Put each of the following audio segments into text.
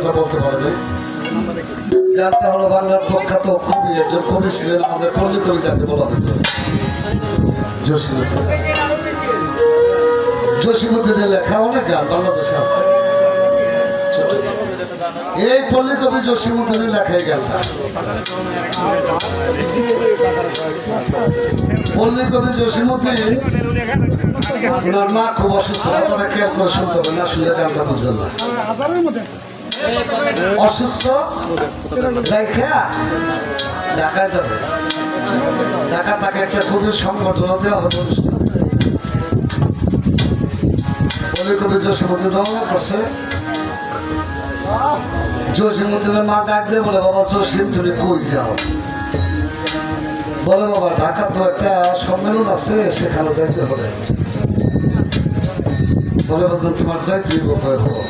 গানটা বলতে পারবে? গানটা হলো বাংলার প্রখ্যাত কবি, একজন কবি ছিলেন, আমাদের পল্লী কবি যাকে বলা হতো জসীমউদ্দিন। জসীমউদ্দিনের লেখা অনেক গান বাংলাদেশে আছে। এই পল্লী কবি জসীমউদ্দিনের লেখাই গানটা। পল্লী কবি জসীমউদ্দিন, ওনার মা খুব অসুস্থ, তারা খেয়াল করে শুনতে হবে, না শুনলে গানটা বুঝবেন না। অসুস্থ ঢাকায় যাবে, ঢাকা তাকে একটা কবির সংগঠন দেওয়া হবে অনুষ্ঠান। পল্লী কবি জসীমউদ্দিন রওনা করছে। জসীমউদ্দিনের মা ডাক দিয়ে বলে, বাবা জসীম তুমি কই যাও? বলে, বাবা ঢাকা তো একটা সম্মেলন আছে, সেখানে যাইতে হবে। বলে, বাবা তোমার যাইতে কোথায় হবো?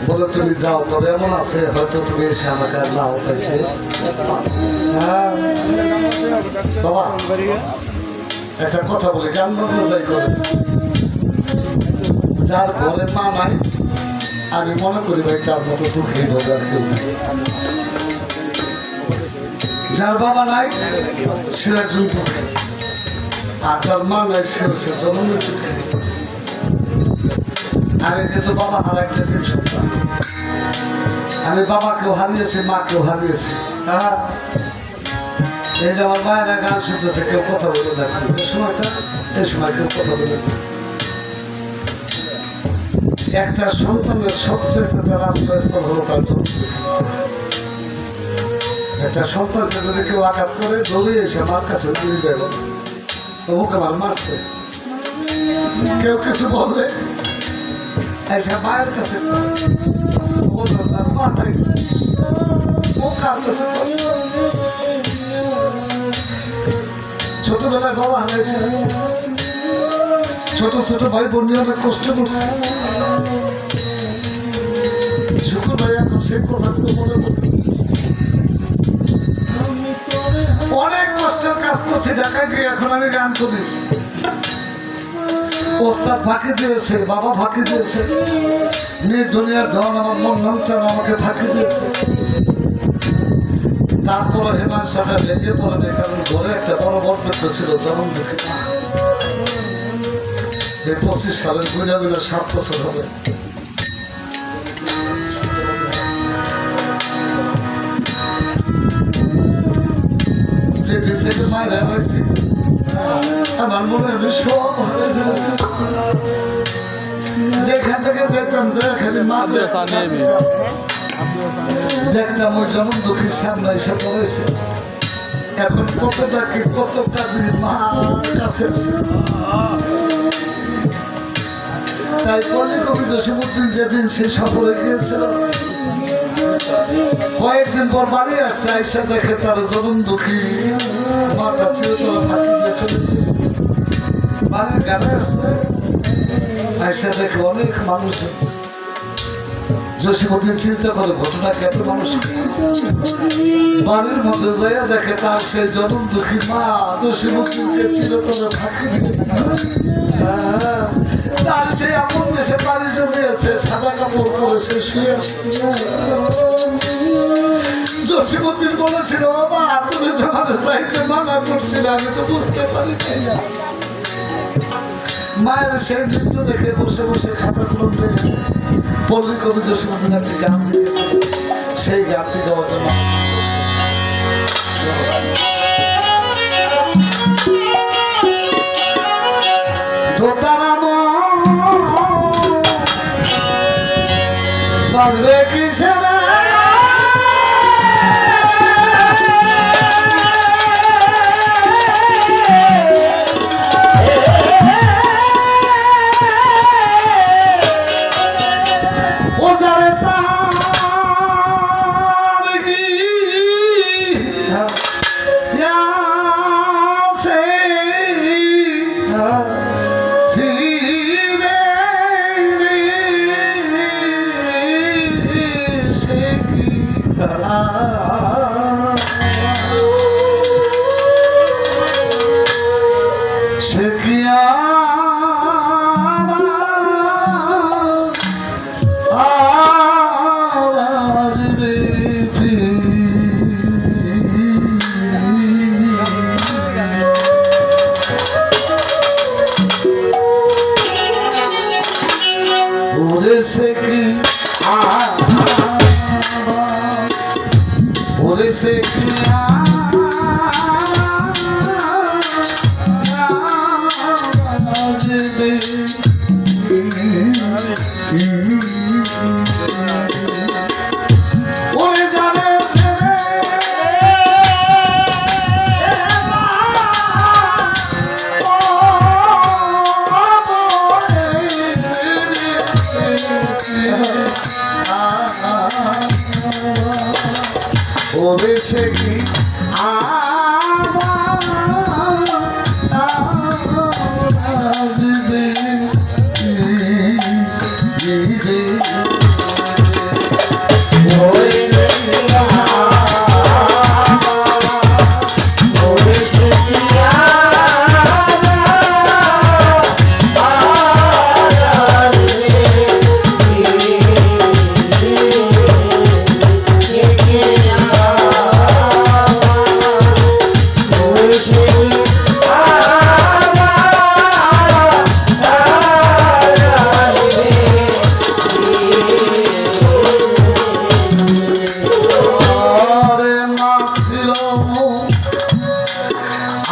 বলে, তুমি যাও, তবে এমন আছে হয়তো তুমি এসে আমাকে আর নাও পাইতে। হ্যাঁ বাবা, একটা কথা বলি, গান বাজনা যাই করে, যার ঘরে মা নাই আমি মনে করি ভাই তার মতো দুঃখী হবে আর কেউ নাই। যার বাবা নাই সে একজন দুঃখী, আর তার মা নাই সে জন্মের দুঃখী। আমি কিন্তু বাবা হারা একটা দিন সন্তান, আমি বাবাকেও হারিয়েছি, মাকেও হারিয়েছি। হ্যাঁ, এই যে আমার মায়েরা গান শুনতেছে, কেউ কথা বলে দেখেন, যে সময়টা এই সময় কেউ কথা বলে। একটা সন্তানের সবচেয়ে তার আশ্রয়স্থল হলো তার জন্য। একটা সন্তানকে যদি কেউ আঘাত করে দৌড়িয়ে এসে আমার কাছে পুলিশ দেয়, তোমাকে আমার মারছে, কেউ কিছু বললে এসে মায়ের কাছে ছোটবেলায় বাবা হারাইছে, ছোট ছোট ভাই বোন নিয়ে অনেক কষ্ট করছে। শুকুর ভাই এখন সেই কথাগুলো মনে করতে অনেক কষ্টের কাজ করছি ঢাকায় গিয়ে। এখন আমি গান করি, ওস্তাদ ফাঁকি দিয়েছে, বাবা ফাঁকি দিয়েছে, মেয়ে দুনিয়ার ধন আমার মন নামচান আমাকে ফাঁকি দিয়েছে। তারপরে হেমাশটা লেগে পড়ে নেই, কারণ ঘরে একটা বড় বটবৃক্ষ ছিল, জনম দুঃখী। এই 25 সালের গুইনা 7 বছর হবে। যেদিন থেকে মায়েরা হয়েছে আমার মনে আমি সব হারে ফেলেছি। যেখান থেকে যেতাম যে খালি মা দেখতাম ওই জনম দুঃখীর সামনে এসে পড়েছে। এখন কতটা কি কত কাজে মা কাছে। তাই পল্লী কবি জসীমউদ্দিন যেদিন সে সফরে গিয়েছিল, কয়েকদিন পর বাড়ি আসছে, আইসা দেখে তার জনম দুঃখী মাটা ছিল, তারা ফাঁকি দিয়ে চলে গিয়েছে। বাড়ির গানে আসছে, আইসা দেখে অনেক মানুষ। জসীমউদ্দিন চিন্তা করে ঘটনা কত মানুষ। বাড়ির মধ্যে যাইয়া দেখে তার সেই জনম দুঃখী মা জসীমউদ্দিনকে ছিল, তারা ফাঁকি দিয়ে তার সেই আপন দেশে বাড়ি জমিয়েছে, সাদা কাপড় পরে সে শুয়ে আছে। জসীমউদ্দিন বলেছিল, বাবা তুমি তোমার চাইতে মানা করছিলে, আমি তো বুঝতে পারি। মায়ের সেই নৃত্য দেখে বসে বসে খাতা কলম দিয়ে পল্লী কবি জসীমউদ্দিন একটি গান দিয়েছে, সেই গানটি গাওয়ার জন্য বাজবে কিসের কি ওরে সে কি ওরে জানে ছেড়ে ওরে সে কি আসবে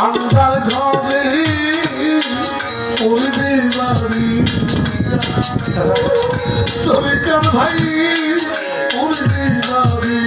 আন্দার ঘরে উড়বে বাড়ি তবে কার ভাই উড়বে বাড়ি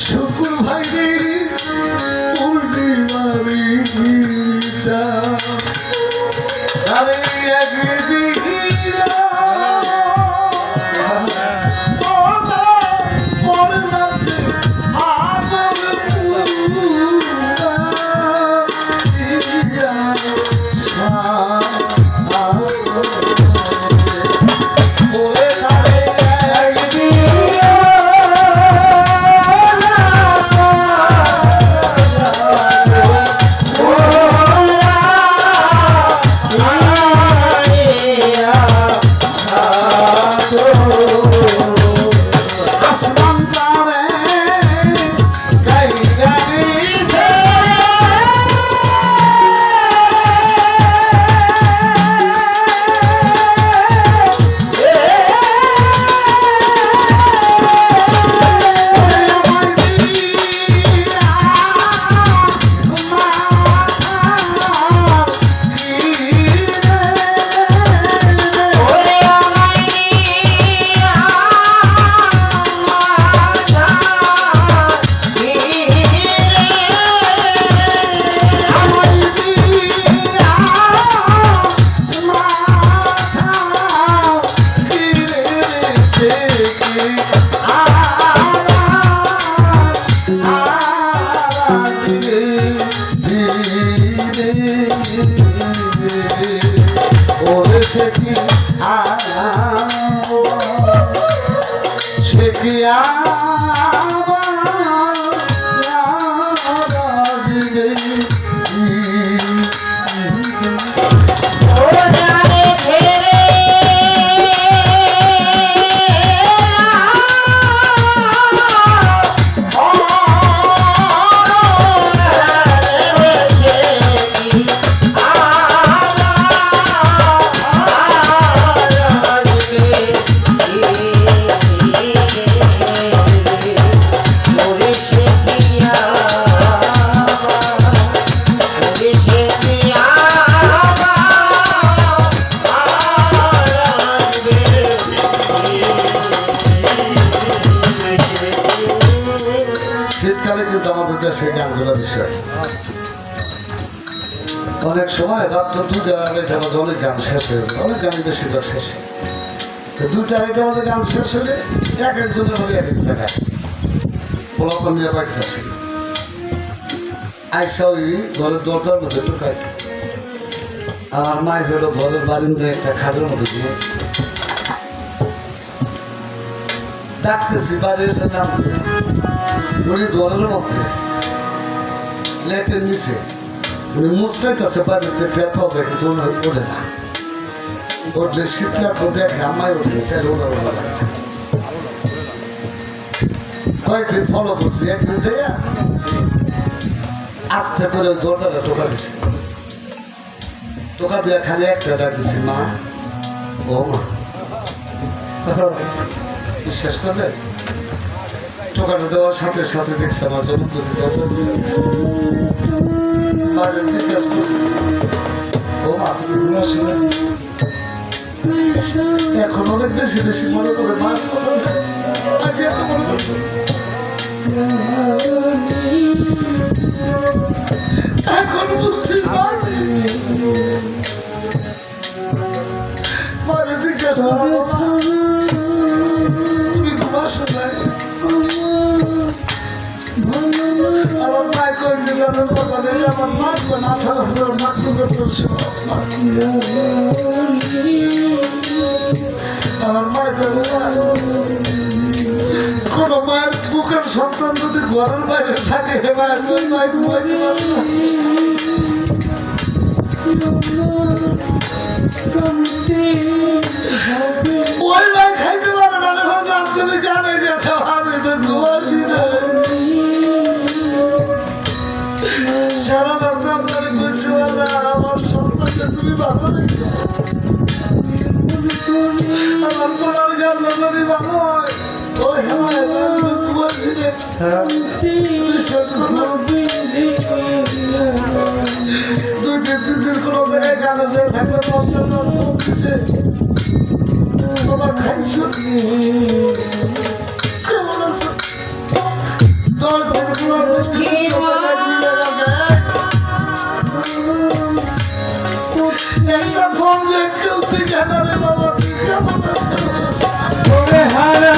শুকুর ভাই উল্টি মারি ওরে সে কি সে কি শীতকালে কিন্তু আমাদের দেশে গানগুলো বিষয় অনেক সময় রাত্র 2টা আড়াইটা বাজে অনেক গান শেষ হয়ে যায়, অনেক গানই বেশিরভাগ শেষ হয়। তো 2টা আড়াইটা বাজে গান শেষ হলে এক একজনের হলে এক এক জায়গায় পোলাপন নিয়ে বাড়িতে আসি আইসা ওই ঘরের দরজার মধ্যে ঢুকাই। আমার মায়ের হলো ঘরের বারিন্দায় একটা খাটের মধ্যে দিয়ে ডাকতেছি বাড়ির নাম উনি ঘরের মধ্যে লেপের নিচে উনি মুস্তাইতেছে বাড়িতে টের পাওয়া যায় কিন্তু ওনার ওঠে না উঠলে শীতলা তো দেখে আমায় উঠলে তাই ওনার ওলা লাগে কয়েকদিন ফলো করছি একদিন যাইয়া আস্তে করে ওই দরজাটা টোকা দিছি টোকা দিয়ে খালি একটা ডাক দিছি মা ও মা বিশ্বাস করলে টোকাটা দেওয়ার সাথে সাথে দেখছি আমার জন্য যদি দরজা খুলে গেছে বাইরে জিজ্ঞেস করছি ও মা তুমি ঘুমাসো না এখন অনেক বেশি বেশি মনে করে মার কথা আগে এত মনে করতো এখন বুঝছি মারে জিজ্ঞাসা তুমি ঘুমাসো না আমার মায় কয়েক যে জানার কথা নেই আমার মাত্র 18,000 মাত্র আমার মায় কোন মায়ের বুকের সন্তান যদি ঘরের বাইরে থাকে হে মায়ের ওই মায় ঘুমাইতে পারে না ওই মায় খাইতে পারে না রে ভাজা তুমি জানে গেছো আমি তো ঘুমাসি না সারা রাত ধরে কইছি আমার সন্তানকে তুমি ভালো রেখো আমার পড়ার গান যদি ভালো হয় ওই হ্যাঁ ঘুমাসি রে বিশ্বাস করো 2-3 দিন কোনো জায়গায় গানে যেয়ে থাকলে 50 জন ফোন দিছে বাবা খাইছো কেমন আছো তোর একটা ফোন দিয়ে কেউ ঠিকানা রে বাবা কেমন আছো ওরে হারা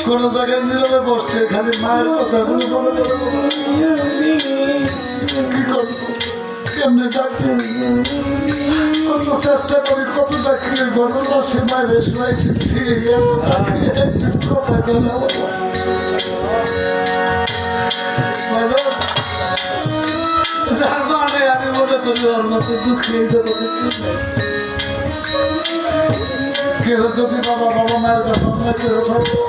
কোন জায়গায় নীরবে বসতে খালি মায়ের কথা কি করবো কেমনে ডাকি কত চেষ্টা করি কত ডাকি গরম মাসে মায়ের শোনাইছি কথা বলা যার মানে আমি মনে করি ওর মতো দুঃখী যাবো কেউ যদি বাবা মায়ের কাছে অন্যায় করে থাকো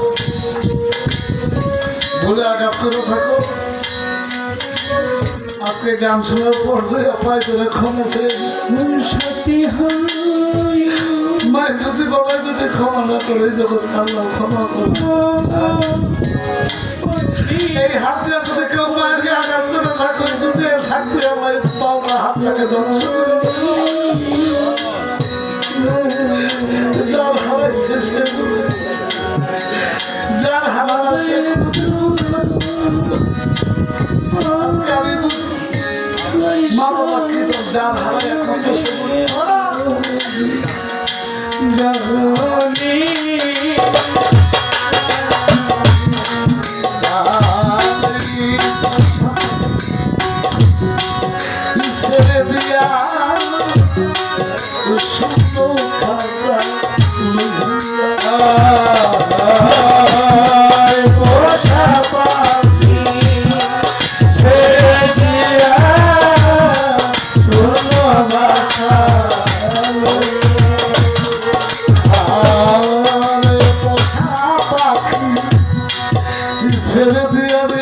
ভুলে আঘাত করে থাকো আজকে গান শোনার পর যে পাই তোরে ক্ষমেছে মায় যদি বাবাই যদি ক্ষমা না করে জগৎ আল্লাহ ক্ষমা করো এই হাত দিয়ে আজকে আমি বুঝি মা বাবা কি তোর যার হারায় কত সে ছেড়ে দিয়া সুন্দর খাসা পোষা পাখি ছেড়ে দিয়া শোনো বাসা পোষা পাখি ছেড়ে দিয়া